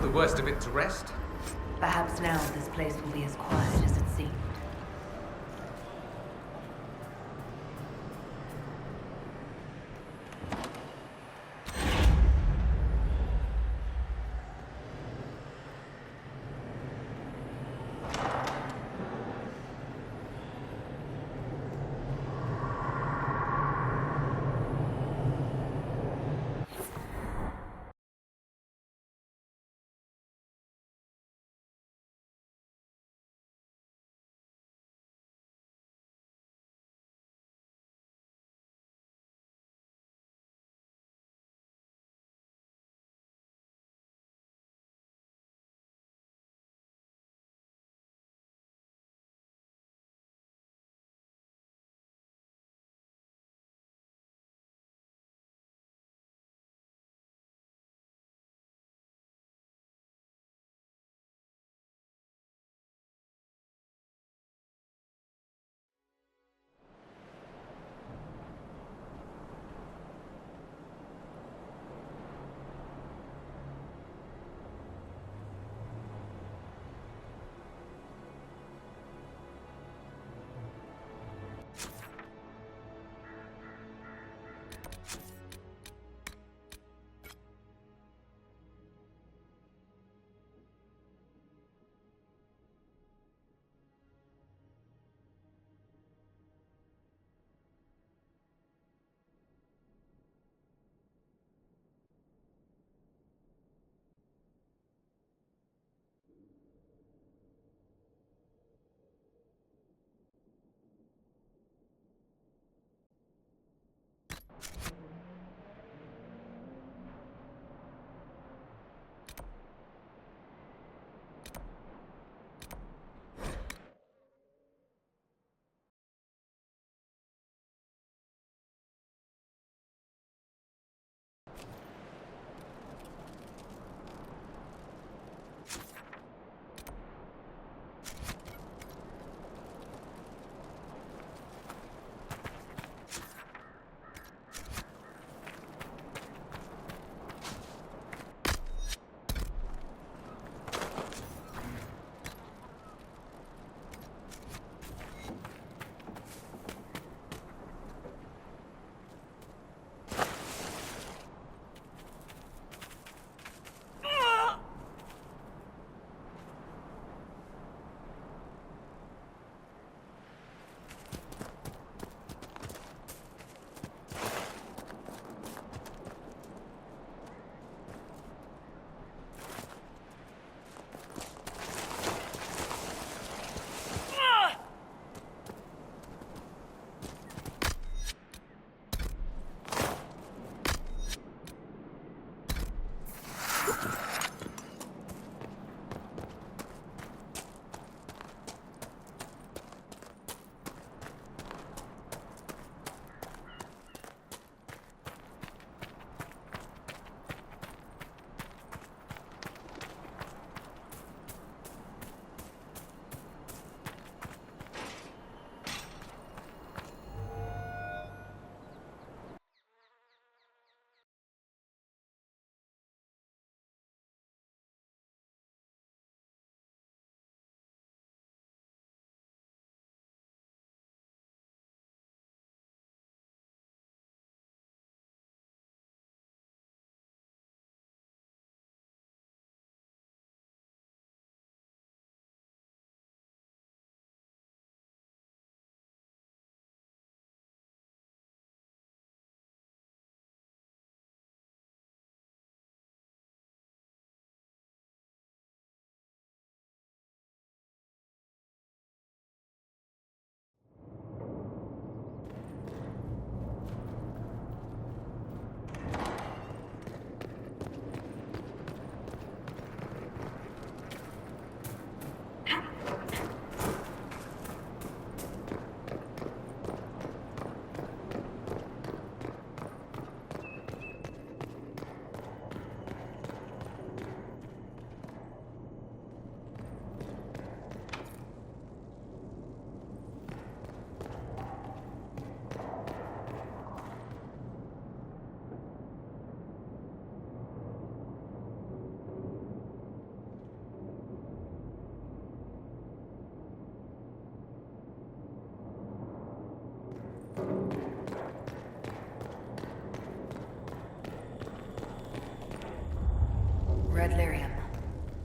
the worst of it to rest. Perhaps now this place will be as quiet as it seemed.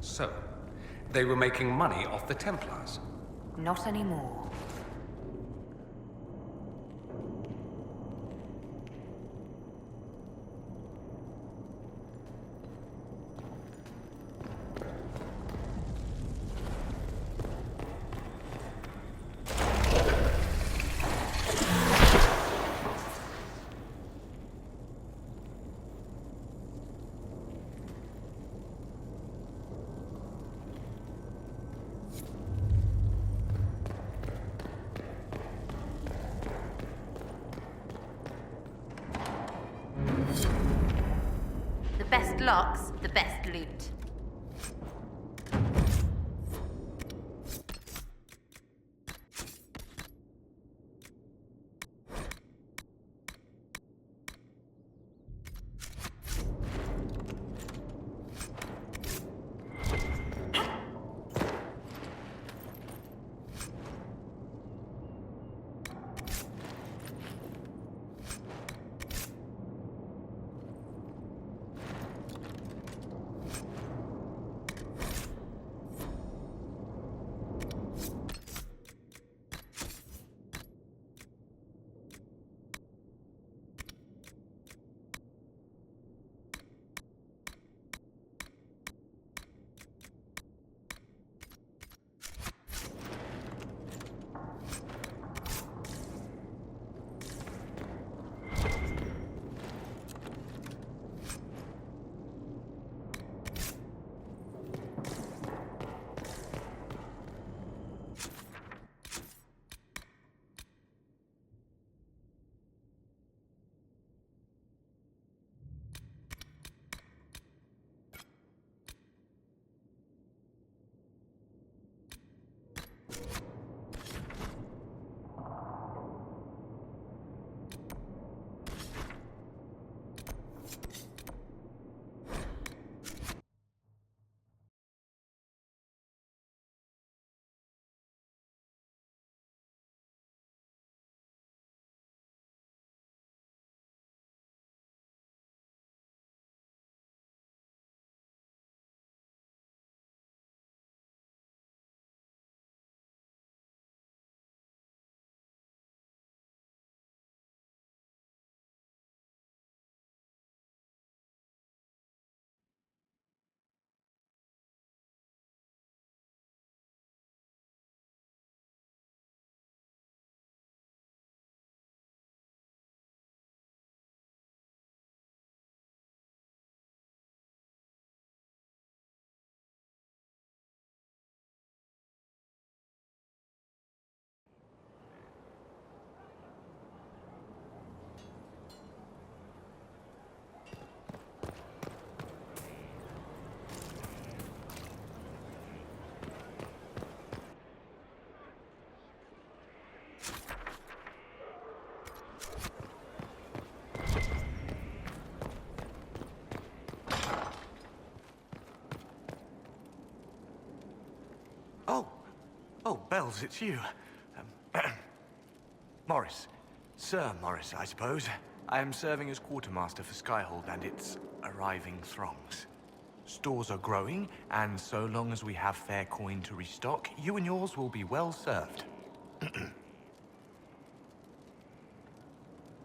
So, they were making money off the Templars? Not anymore. The best locks, the best loot. Oh, Bells, it's you. Morris. Sir Morris, I suppose. I am serving as quartermaster for Skyhold and its arriving throngs. Stores are growing, and so long as we have fair coin to restock, you and yours will be well served.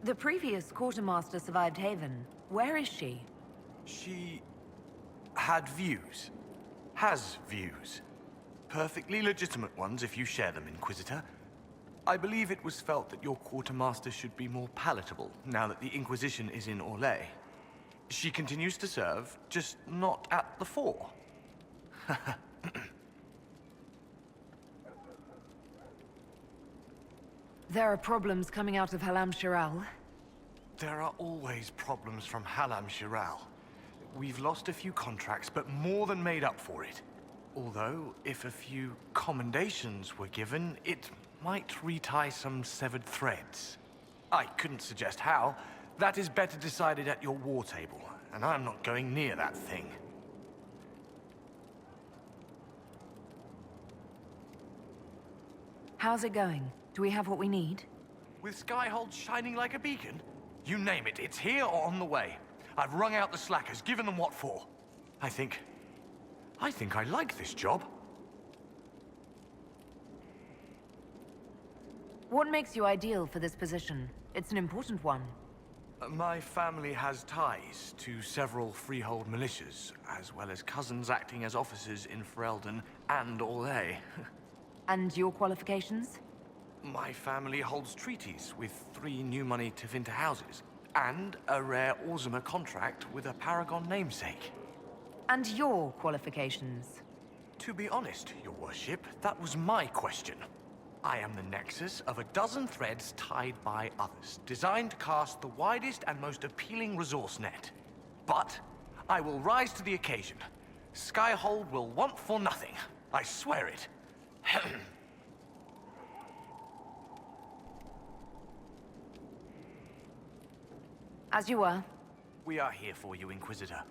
The previous quartermaster survived Haven. Where is she? She had views. Has views. Perfectly legitimate ones if you share them, Inquisitor. I believe it was felt that your quartermaster should be more palatable now that the Inquisition is in Orlais. She continues to serve, just not at the fore. There are problems coming out of Halam Shiral. There are always problems from Halam Shiral. We've lost a few contracts, but more than made up for it. Although, if a few commendations were given, it might retie some severed threads. I couldn't suggest how. That is better decided at your war table, and I'm not going near that thing. How's it going? Do we have what we need? With Skyhold shining like a beacon? You name it, it's here or on the way. I've wrung out the slackers, given them what for. I think I think I like this job. What makes you ideal for this position? It's an important one. My family has ties to several freehold militias, as well as cousins acting as officers in Ferelden and Orlais. And your qualifications? My family holds treaties with 3 new money Tevinter houses, and a rare Orzuma contract with a Paragon namesake. And your qualifications? To be honest, your worship, that was my question. I am the nexus of a dozen threads tied by others, designed to cast the widest and most appealing resource net. But I will rise to the occasion. Skyhold will want for nothing. I swear it. As you were. We are here for you, Inquisitor.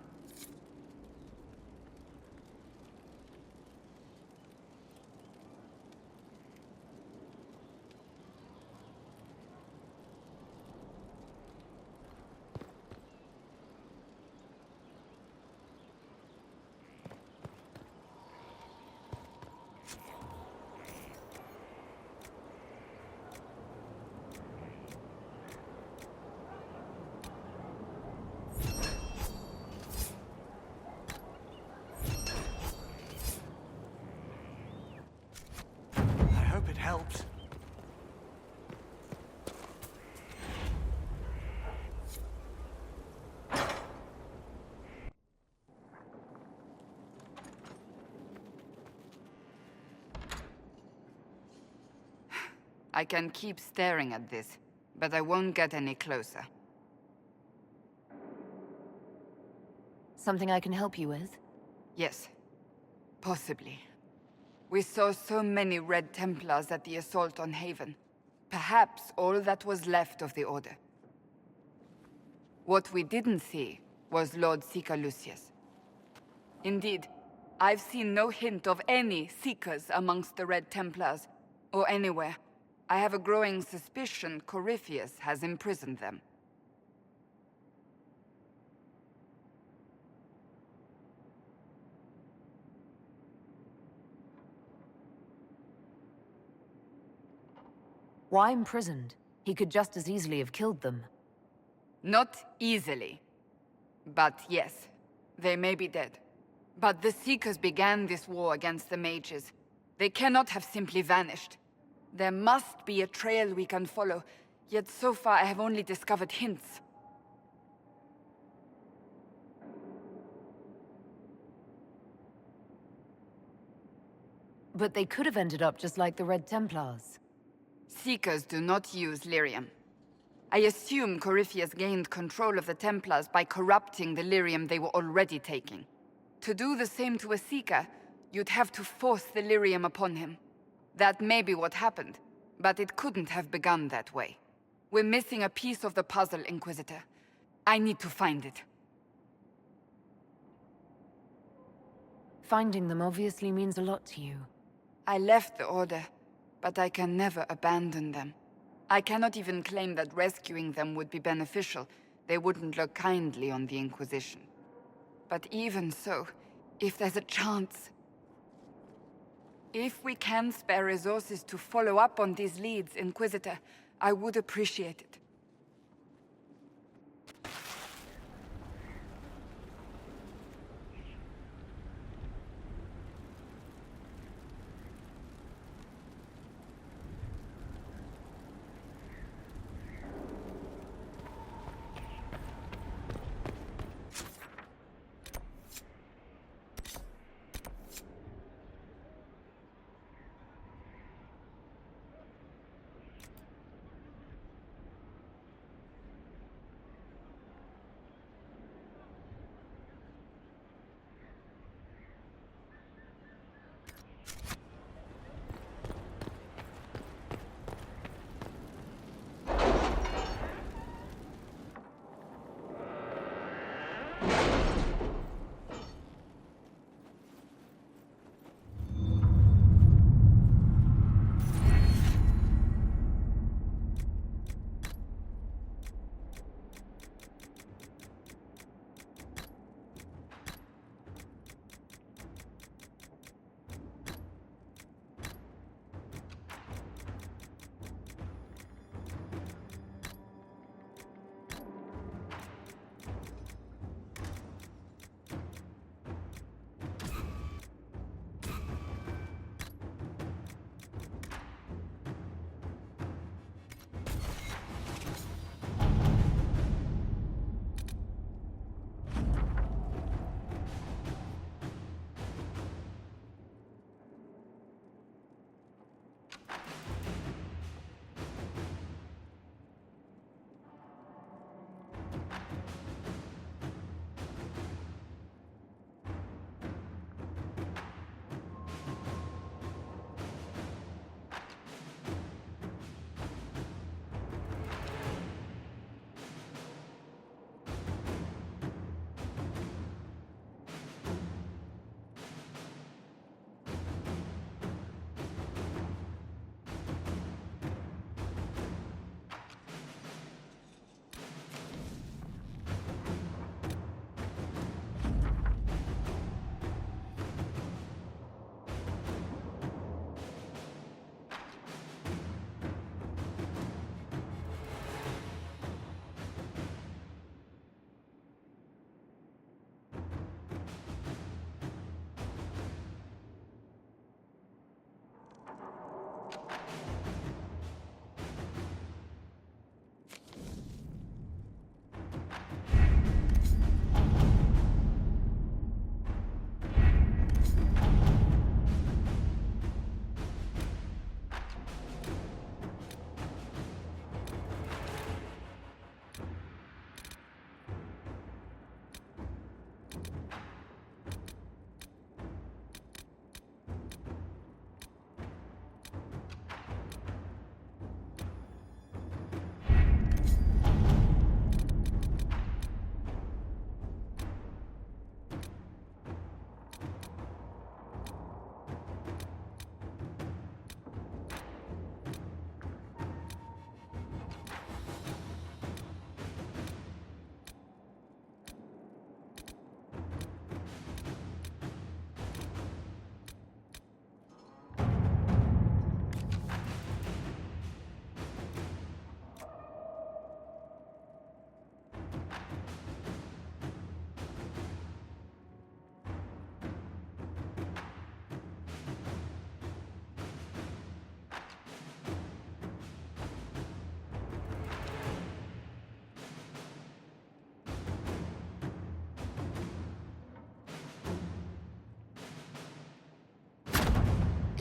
I hope it helps. I can keep staring at this, but I won't get any closer. Something I can help you with? Yes, possibly. We saw so many Red Templars at the assault on Haven. Perhaps all that was left of the Order. What we didn't see was Lord Seeker Lucius. Indeed, I've seen no hint of any Seekers amongst the Red Templars, or anywhere. I have a growing suspicion Corypheus has imprisoned them. Why imprisoned? He could just as easily have killed them. Not easily. But yes, they may be dead. But the Seekers began this war against the mages. They cannot have simply vanished. There must be a trail we can follow, yet so far I have only discovered hints. But they could have ended up just like the Red Templars. Seekers do not use lyrium. I assume Corypheus gained control of the Templars by corrupting the lyrium they were already taking. To do the same to a Seeker, you'd have to force the lyrium upon him. That may be what happened, but it couldn't have begun that way. We're missing a piece of the puzzle, Inquisitor. I need to find it. Finding them obviously means a lot to you. I left the Order, but I can never abandon them. I cannot even claim that rescuing them would be beneficial. They wouldn't look kindly on the Inquisition. But even so, if there's a chance... If we can spare resources to follow up on these leads, Inquisitor, I would appreciate it.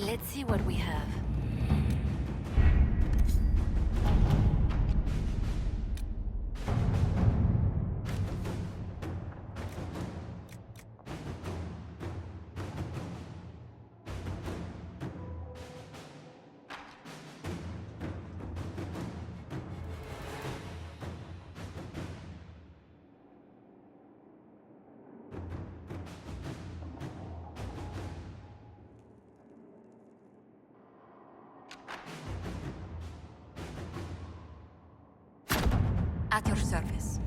Let's see what we have. At your service.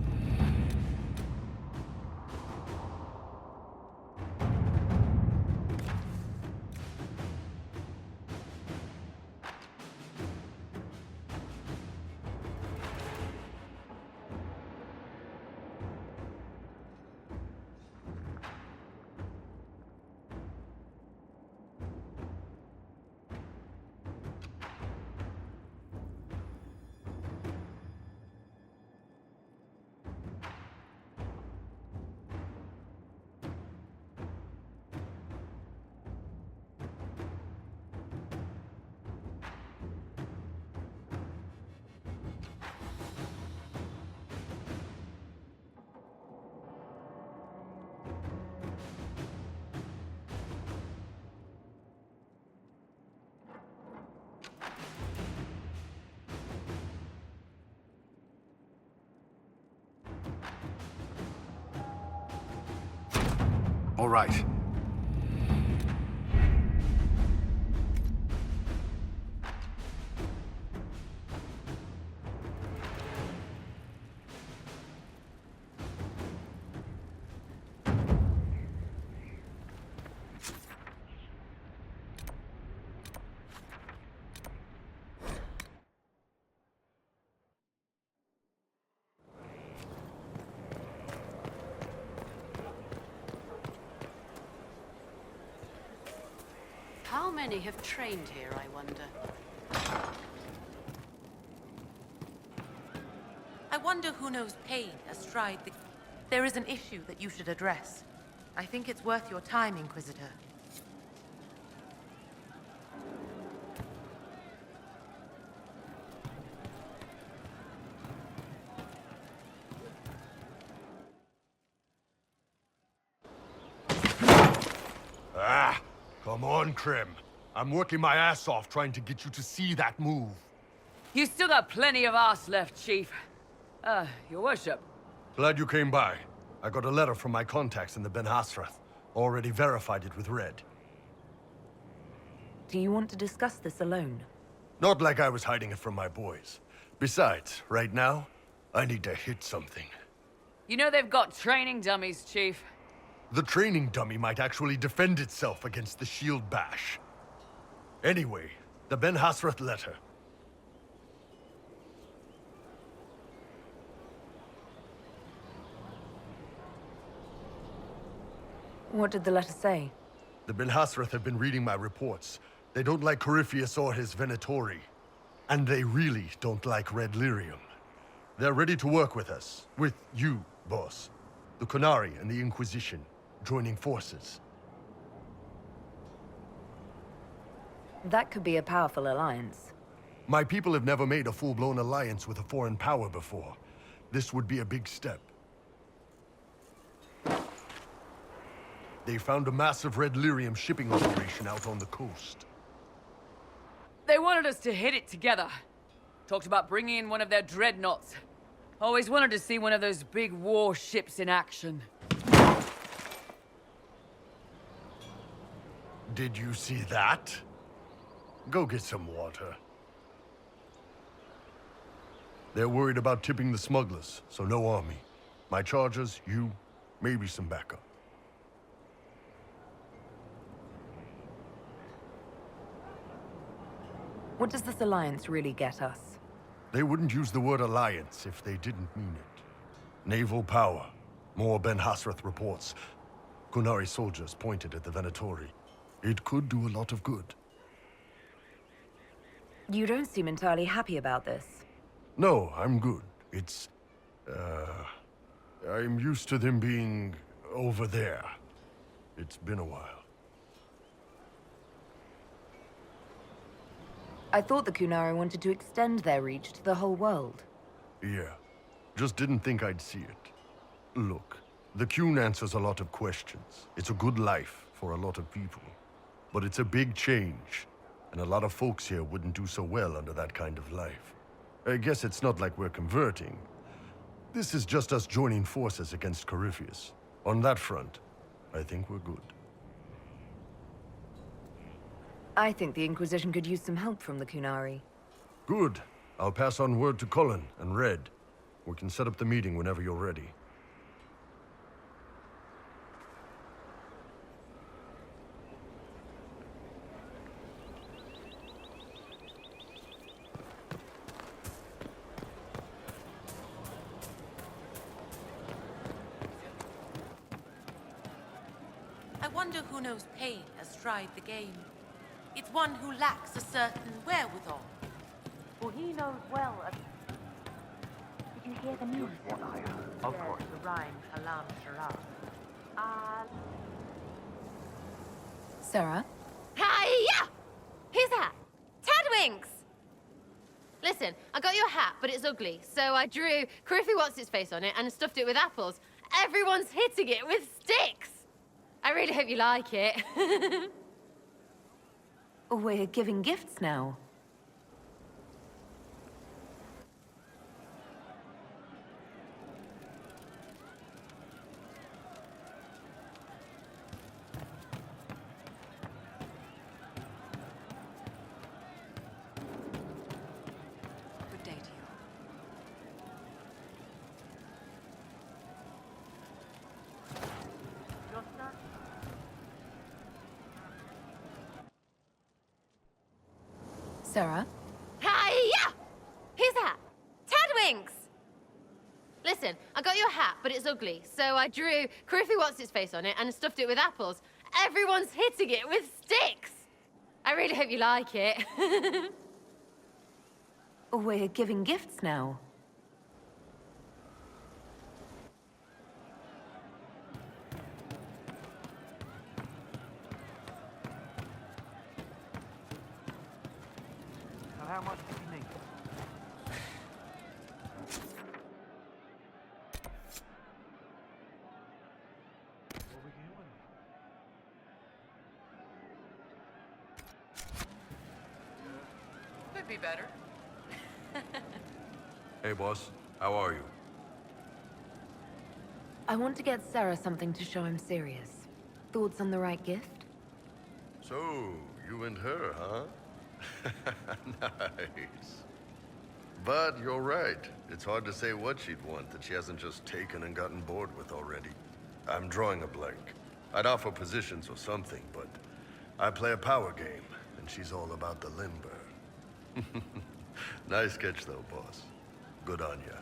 All right. How many have trained here, I wonder? I wonder who knows pain astride the... There is an issue that you should address. I think it's worth your time, Inquisitor. Come on, Krim. I'm working my ass off trying to get you to see that move. You still got plenty of arse left, Chief. Your worship. Glad you came by. I got a letter from my contacts in the Ben Hasrath. Already verified it with Red. Do you want to discuss this alone? Not like I was hiding it from my boys. Besides, right now, I need to hit something. You know they've got training dummies, Chief. The training dummy might actually defend itself against the shield bash. Anyway, the Ben Hasrath letter. What did the letter say? The Ben Hasrath have been reading my reports. They don't like Corypheus or his Venatori. And they really don't like Red Lyrium. They're ready to work with us. With you, boss. The Qunari and the Inquisition. Joining forces. That could be a powerful alliance. My people have never made a full-blown alliance with a foreign power before. This would be a big step. They found a massive Red Lyrium shipping operation out on the coast. They wanted us to hit it together. Talked about bringing in one of their dreadnoughts. Always wanted to see one of those big warships in action. Did you see that? Go get some water. They're worried about tipping the smugglers, so no army. My chargers, you, maybe some backup. What does this alliance really get us? They wouldn't use the word alliance if they didn't mean it. Naval power. More Ben Hasrath reports. Qunari soldiers pointed at the Venatori. It could do a lot of good. You don't seem entirely happy about this. No, I'm good. It's... I'm used to them being over there. It's been a while. I thought the Kunari wanted to extend their reach to the whole world. Yeah. Just didn't think I'd see it. Look, the Qun answers a lot of questions. It's a good life for a lot of people. But it's a big change, and a lot of folks here wouldn't do so well under that kind of life. I guess it's not like we're converting. This is just us joining forces against Corypheus. On that front, I think we're good. I think the Inquisition could use some help from the Kunari. Good. I'll pass on word to Cullen and Red. We can set up the meeting whenever you're ready. I wonder who knows pain has tried the game. It's one who lacks a certain wherewithal. For he knows well of... Did you hear the news? Of course. The rhyme Halam Shara. Sarah? Hiya! Who's that? Tadwinks! Listen, I got you a hat, but it's ugly, so I drew Corypheus What's-Its-Face on it and stuffed it with apples. Everyone's hitting it with sticks! I really hope you like it. We're giving gifts now. Good day to you. Sarah? Hiya! Who's that? Tadwinks! Listen, I got you a hat, but it's ugly, so I drew Corypheus What's-Its-Face on it and stuffed it with apples. Everyone's hitting it with sticks! I really hope you like it. We're giving gifts now. How much do you need? What are we doing? Could be better. Hey, boss. How are you? I want to get Sarah something to show I'm serious. Thoughts on the right gift? So, you and her, huh? Nice. But you're right. It's hard to say what she'd want that she hasn't just taken and gotten bored with already. I'm drawing a blank. I'd offer positions or something, but I play a power game, and she's all about the limber. Nice sketch, though, boss. Good on ya.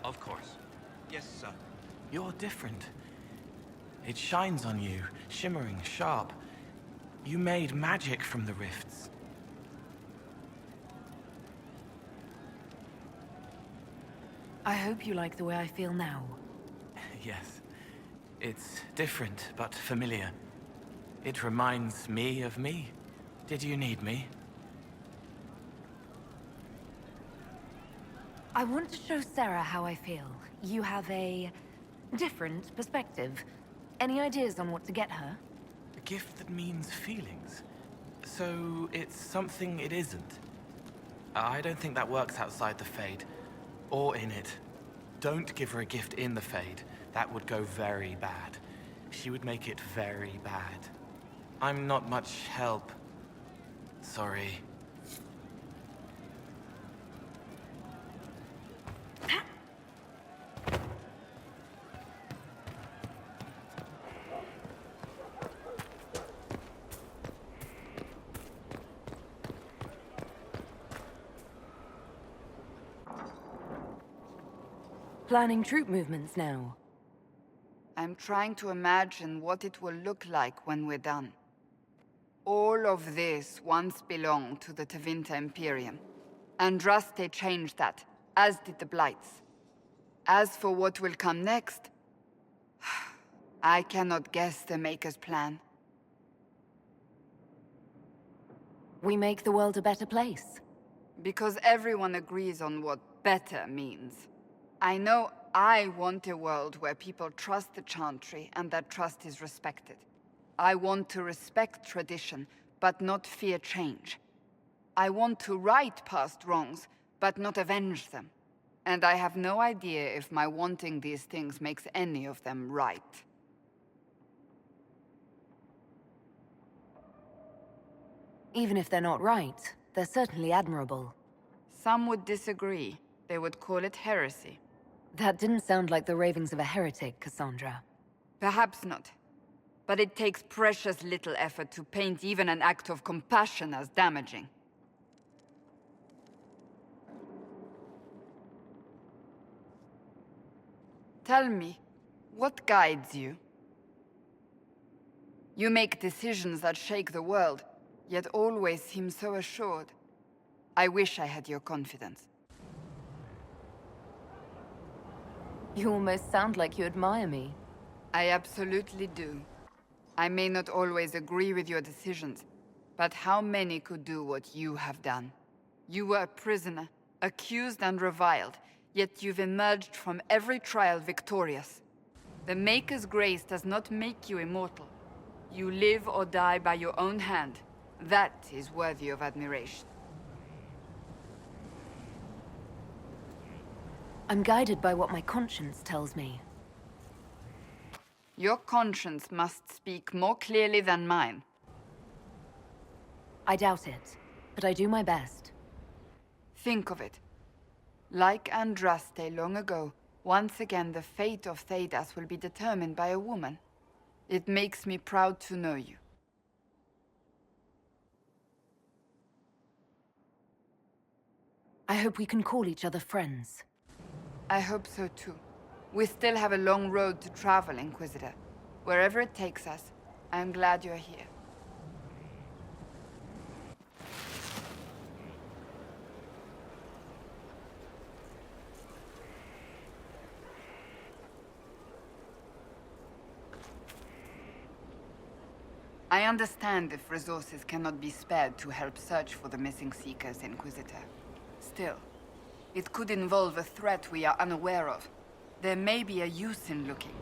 Of course. Yes, sir. You're different. It shines on you, shimmering, sharp. You made magic from the rifts. I hope you like the way I feel now. Yes. It's different, but familiar. It reminds me of me. Did you need me? I want to show Sarah how I feel. You have a different perspective. Any ideas on what to get her? A gift that means feelings. So it's something it isn't. I don't think that works outside the Fade. Or in it. Don't give her a gift in the Fade. That would go very bad. She would make it very bad. I'm not much help. Sorry. Planning troop movements now. I'm trying to imagine what it will look like when we're done. All of this once belonged to the Tevinter Imperium. Andraste changed that, as did the Blights. As for what will come next, I cannot guess the Maker's plan. We make the world a better place. Because everyone agrees on what better means. I know I want a world where people trust the Chantry and that trust is respected. I want to respect tradition, but not fear change. I want to right past wrongs, but not avenge them. And I have no idea if my wanting these things makes any of them right. Even if they're not right, they're certainly admirable. Some would disagree. They would call it heresy. That didn't sound like the ravings of a heretic, Cassandra. Perhaps not. But it takes precious little effort to paint even an act of compassion as damaging. Tell me, what guides you? You make decisions that shake the world, yet always seem so assured. I wish I had your confidence. You almost sound like you admire me. I absolutely do. I may not always agree with your decisions, but how many could do what you have done? You were a prisoner, accused and reviled, yet you've emerged from every trial victorious. The Maker's grace does not make you immortal. You live or die by your own hand. That is worthy of admiration. I'm guided by what my conscience tells me. Your conscience must speak more clearly than mine. I doubt it, but I do my best. Think of it. Like Andraste long ago, once again the fate of Thedas will be determined by a woman. It makes me proud to know you. I hope we can call each other friends. I hope so too. We still have a long road to travel, Inquisitor. Wherever it takes us, I'm glad you're here. I understand if resources cannot be spared to help search for the missing Seekers, Inquisitor. Still, it could involve a threat we are unaware of. There may be a use in looking.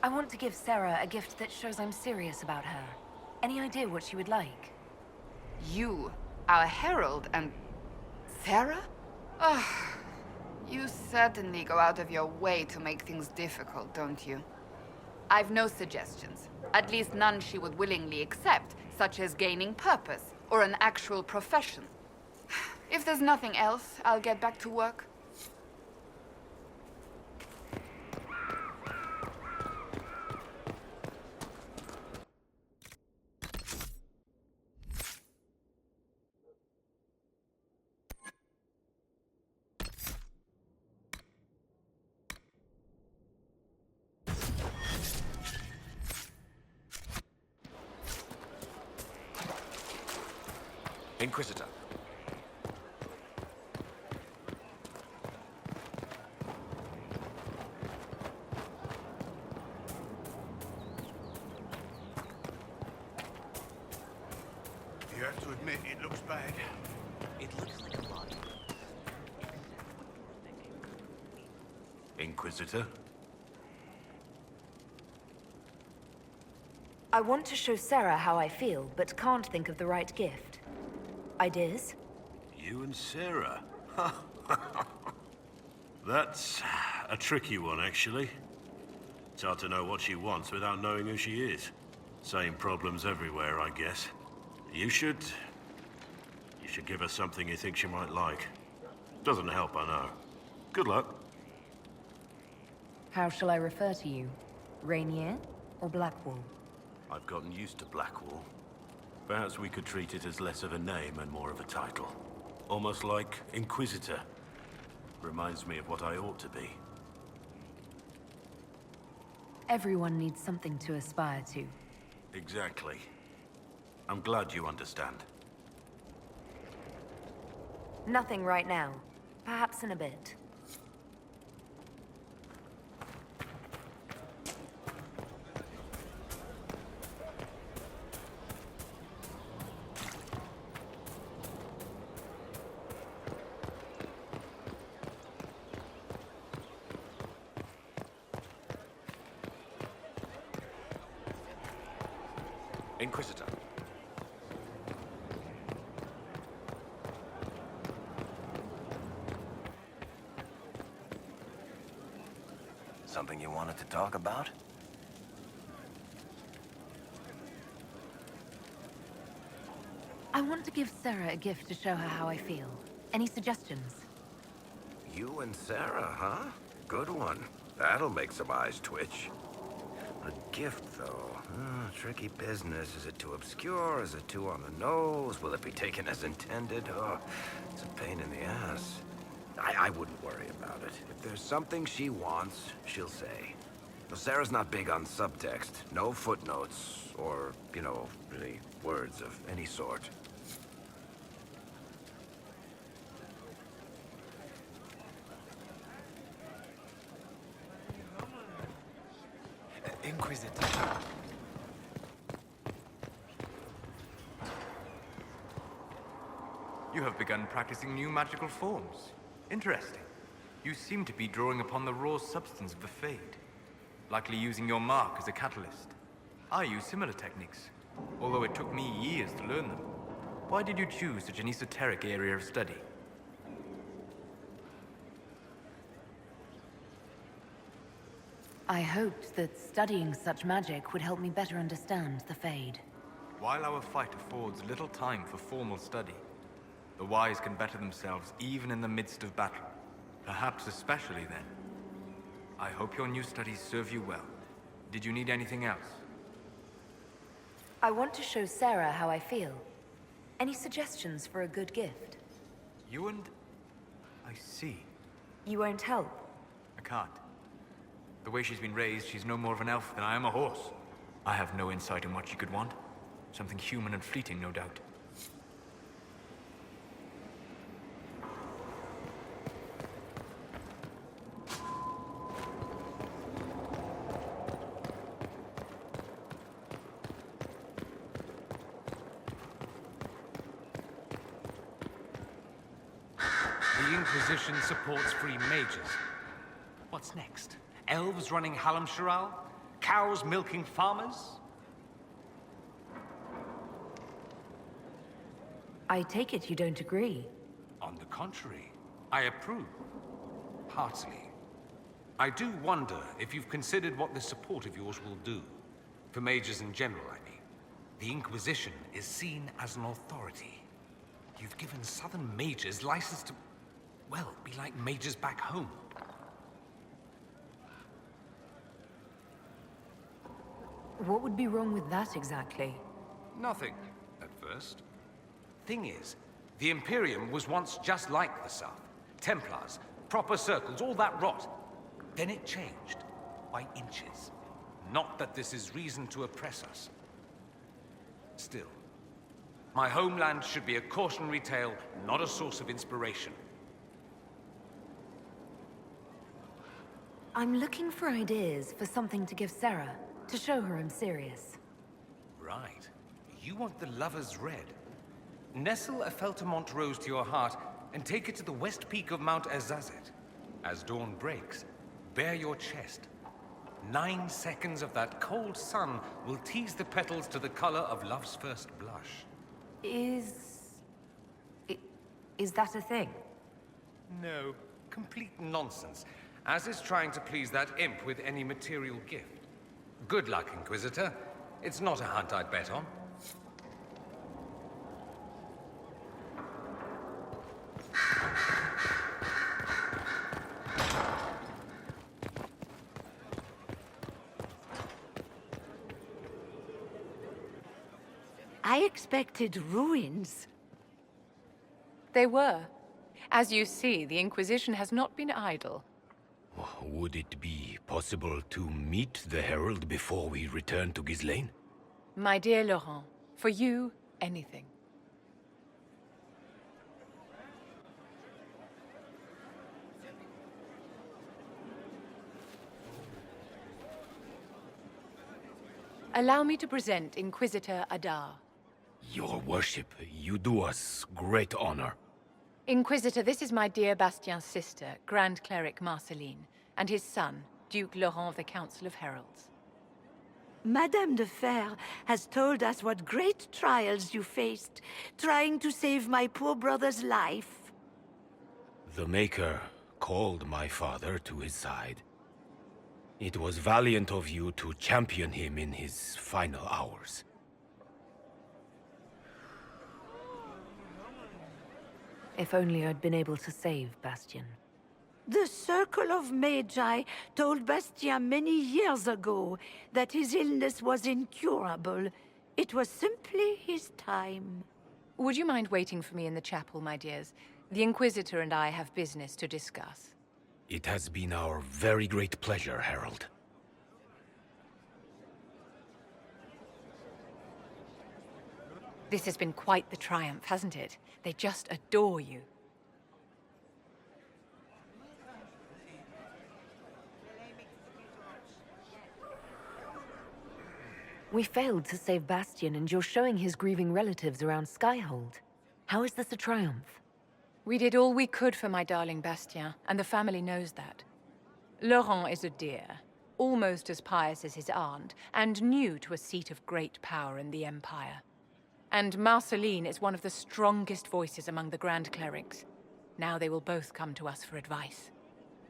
I want to give Sarah a gift that shows I'm serious about her. Any idea what she would like? You, our herald, and Sarah? Ugh. You certainly go out of your way to make things difficult, don't you? I've no suggestions. At least none she would willingly accept, such as gaining purpose, or an actual profession. If there's nothing else, I'll get back to work. Inquisitor. You have to admit, it looks bad. It looks like a body. Inquisitor? I want to show Sarah how I feel, but can't think of the right gift. Ideas? You and Sarah? That's a tricky one, actually. It's hard to know what she wants without knowing who she is. Same problems everywhere, I guess. You should give her something you think she might like. Doesn't help, I know. Good luck. How shall I refer to you? Rainier or Blackwall? I've gotten used to Blackwall. Perhaps we could treat it as less of a name and more of a title. Almost like Inquisitor. Reminds me of what I ought to be. Everyone needs something to aspire to. Exactly. I'm glad you understand. Nothing right now. Perhaps in a bit. Inquisitor. Something you wanted to talk about? I want to give Sarah a gift to show her how I feel. Any suggestions? You and Sarah, huh? Good one. That'll make some eyes twitch. A gift, though. Tricky business. Is it too obscure? Is it too on the nose? Will it be taken as intended? Oh, it's a pain in the ass. I wouldn't worry about it. If there's something she wants, she'll say. Well, Sarah's not big on subtext. No footnotes, or, you know, really words of any sort. Inquisitor. You have begun practicing new magical forms. Interesting. You seem to be drawing upon the raw substance of the Fade. Likely using your mark as a catalyst. I use similar techniques, although it took me years to learn them. Why did you choose such an esoteric area of study? I hoped that studying such magic would help me better understand the Fade. While our fight affords little time for formal study, the wise can better themselves even in the midst of battle. Perhaps especially then. I hope your new studies serve you well. Did you need anything else? I want to show Sarah how I feel. Any suggestions for a good gift? You and... I see. You won't help? I can't. The way she's been raised, she's no more of an elf than I am a horse. I have no insight in what she could want. Something human and fleeting, no doubt. The Inquisition supports free mages. What's next? Elves running Halam-Sharal? Cows milking farmers? I take it you don't agree. On the contrary, I approve. Heartily. I do wonder if you've considered what this support of yours will do. For mages in general, I mean. The Inquisition is seen as an authority. You've given southern mages license to, well, be like mages back home. What would be wrong with that exactly? Nothing, at first. Thing is, the Imperium was once just like the South. Templars, proper circles, all that rot. Then it changed, by inches. Not that this is reason to oppress us. Still, my homeland should be a cautionary tale, not a source of inspiration. I'm looking for ideas for something to give Sarah, to show her I'm serious. Right. You want the Lover's Red. Nestle a Feltamont rose to your heart and take it to the west peak of Mount Azazet. As dawn breaks, bare your chest. 9 seconds of that cold sun will tease the petals to the color of love's first blush. Is that a thing? No, complete nonsense. As is trying to please that imp with any material gift. Good luck, Inquisitor. It's not a hunt I'd bet on. I expected ruins. They were. As you see, the Inquisition has not been idle. Would it be possible to meet the Herald before we return to Ghislaine? My dear Laurent, for you, anything. Allow me to present Inquisitor Adar. Your worship, you do us great honor. Inquisitor, this is my dear Bastien's sister, Grand Cleric Marceline, and his son, Duke Laurent of the Council of Heralds. Madame de Fer has told us what great trials you faced, trying to save my poor brother's life. The Maker called my father to his side. It was valiant of you to champion him in his final hours. If only I'd been able to save Bastien. The Circle of Magi told Bastien many years ago that his illness was incurable. It was simply his time. Would you mind waiting for me in the chapel, my dears? The Inquisitor and I have business to discuss. It has been our very great pleasure, Herald. This has been quite the triumph, hasn't it? They just adore you. We failed to save Bastien, and you're showing his grieving relatives around Skyhold. How is this a triumph? We did all we could for my darling Bastien, and the family knows that. Laurent is a dear, almost as pious as his aunt, and new to a seat of great power in the Empire. And Marceline is one of the strongest voices among the Grand Clerics. Now they will both come to us for advice.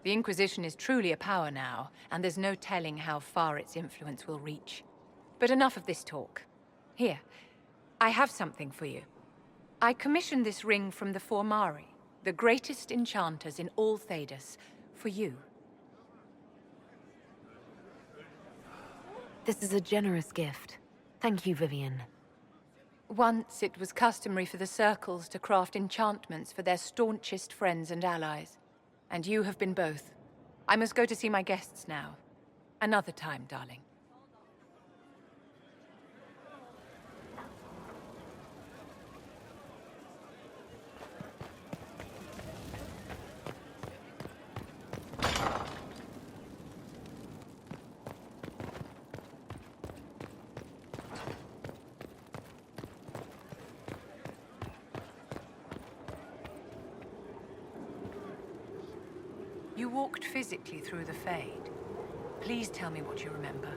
The Inquisition is truly a power now, and there's no telling how far its influence will reach. But enough of this talk. Here, I have something for you. I commissioned this ring from the Formari, the greatest enchanters in all Thedas, for you. This is a generous gift. Thank you, Vivian. Once it was customary for the circles to craft enchantments for their staunchest friends and allies. And you have been both. I must go to see my guests now. Another time, darling. You walked physically through the Fade. Please tell me what you remember.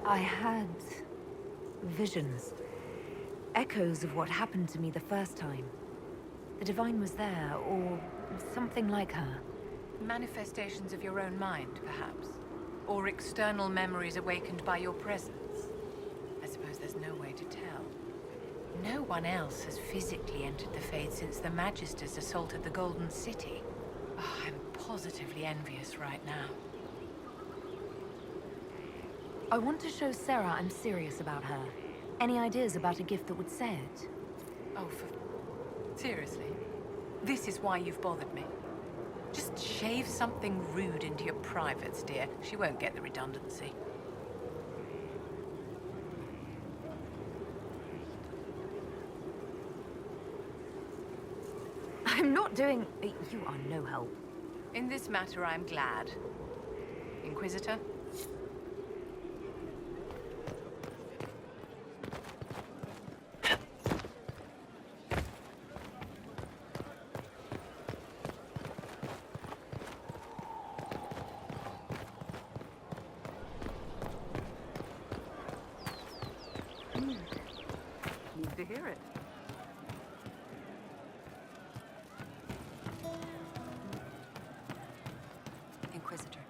I had visions. Echoes of what happened to me the first time. The Divine was there, or something like her. Manifestations of your own mind, perhaps? Or external memories awakened by your presence? I suppose there's no way to tell. No one else has physically entered the Fade since the Magisters assaulted the Golden City. Oh, I'm positively envious right now. I want to show Sarah I'm serious about her. Any ideas about a gift that would say it? Oh, seriously? This is why you've bothered me? Just shave something rude into your privates, dear. She won't get the redundancy. I'm not doing... You are no help. In this matter, I'm glad. Inquisitor? Need to hear it. Inquisitor.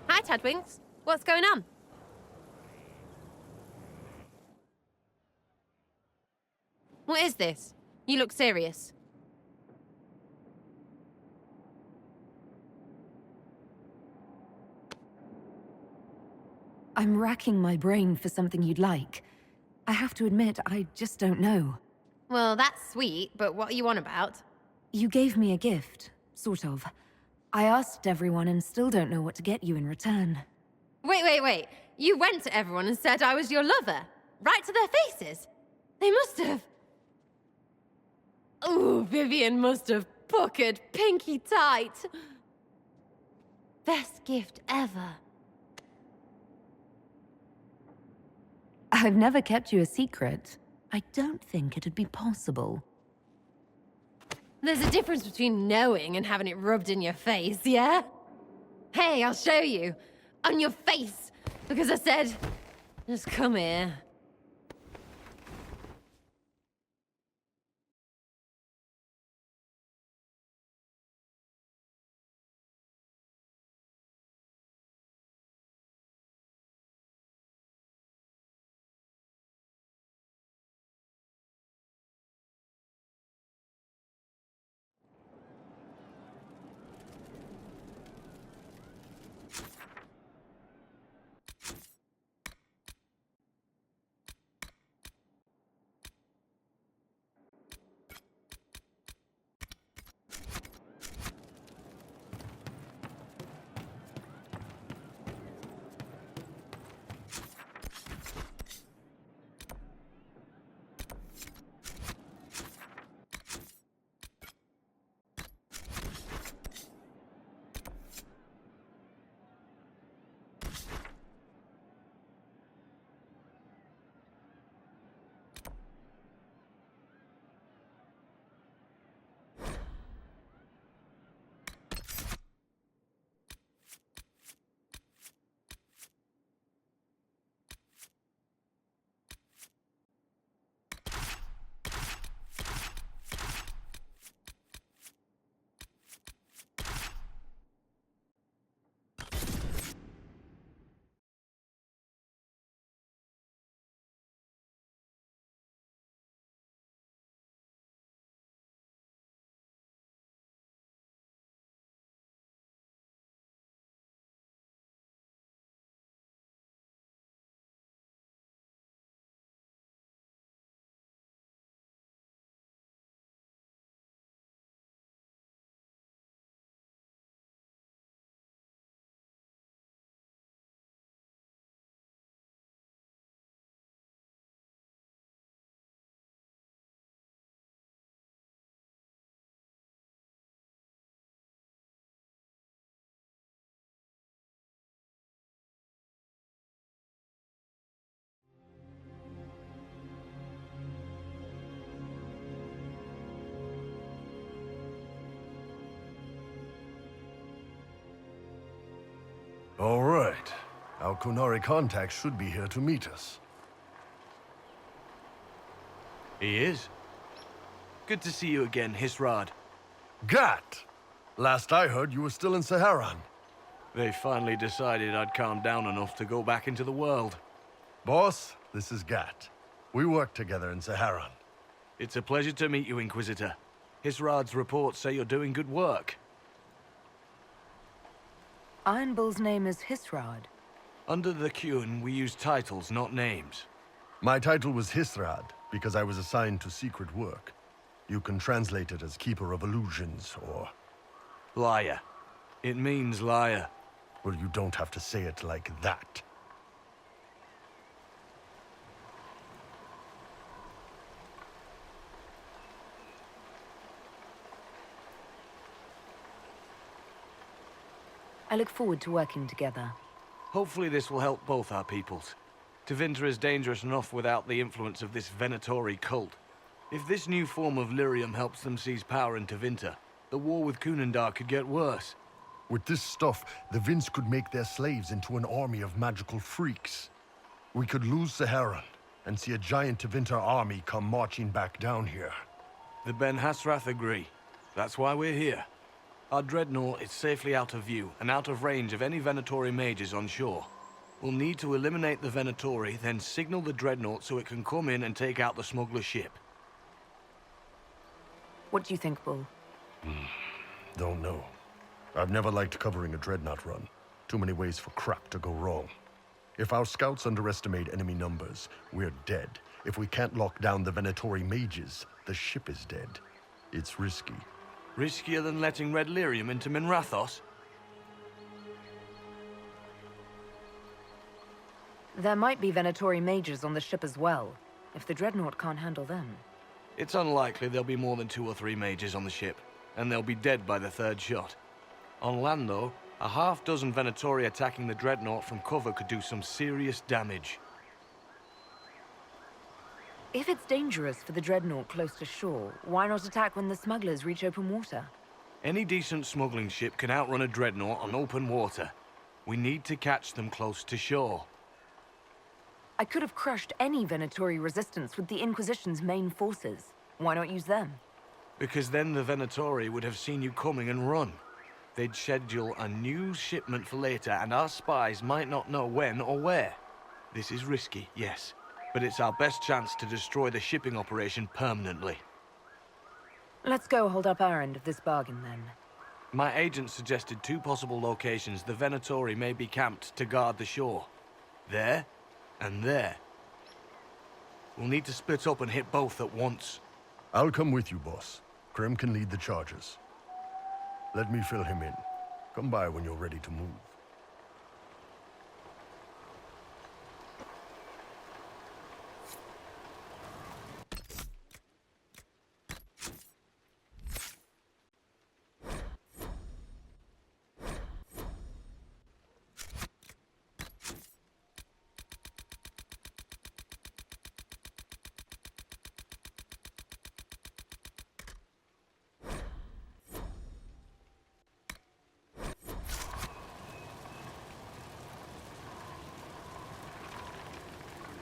Hi, Tadwings. What's going on? What is this? You look serious. I'm racking my brain for something you'd like. I have to admit, I just don't know. Well, that's sweet, but what are you on about? You gave me a gift, sort of. I asked everyone and still don't know what to get you in return. Wait. You went to everyone and said I was your lover. Right to their faces. They must have... Ooh, Vivian must have puckered pinky tight. Best gift ever. I've never kept you a secret. I don't think it'd be possible. There's a difference between knowing and having it rubbed in your face, yeah? Hey, I'll show you. On your face. Because I said, just come here. All right. Our Kunari contact should be here to meet us. He is. Good to see you again, Hisrad. Gat! Last I heard, you were still in Saharan. They finally decided I'd calmed down enough to go back into the world. Boss, this is Gat. We worked together in Saharan. It's a pleasure to meet you, Inquisitor. Hisrad's reports say you're doing good work. Iron Bull's name is Hisrad. Under the Qun, we use titles, not names. My title was Hisrad, because I was assigned to secret work. You can translate it as Keeper of Illusions, or... Liar. It means liar. Well, you don't have to say it like that. I look forward to working together. Hopefully this will help both our peoples. Tevinter is dangerous enough without the influence of this Venatori cult. If this new form of lyrium helps them seize power in Tevinter, the war with Kunandar could get worse. With this stuff, the Vince could make their slaves into an army of magical freaks. We could lose Saharan, and see a giant Tevinter army come marching back down here. The Ben Hasrath agree. That's why we're here. Our dreadnought is safely out of view, and out of range of any Venatori mages on shore. We'll need to eliminate the Venatori, then signal the dreadnought so it can come in and take out the smuggler ship. What do you think, Bull? Don't know. I've never liked covering a dreadnought run. Too many ways for crap to go wrong. If our scouts underestimate enemy numbers, we're dead. If we can't lock down the Venatori mages, the ship is dead. It's risky. Riskier than letting Red Lyrium into Minrathos? There might be Venatori mages on the ship as well, if the Dreadnought can't handle them. It's unlikely there'll be more than 2 or 3 mages on the ship, and they'll be dead by the 3rd shot. On land, though, a half-dozen Venatori attacking the Dreadnought from cover could do some serious damage. If it's dangerous for the Dreadnought close to shore, why not attack when the smugglers reach open water? Any decent smuggling ship can outrun a Dreadnought on open water. We need to catch them close to shore. I could have crushed any Venatori resistance with the Inquisition's main forces. Why not use them? Because then the Venatori would have seen you coming and run. They'd schedule a new shipment for later, and our spies might not know when or where. This is risky, yes, but it's our best chance to destroy the shipping operation permanently. Let's go hold up our end of this bargain, then. My agent suggested 2 possible locations the Venatori may be camped to guard the shore. There, and there. We'll need to split up and hit both at once. I'll come with you, boss. Krem can lead the charges. Let me fill him in. Come by when you're ready to move.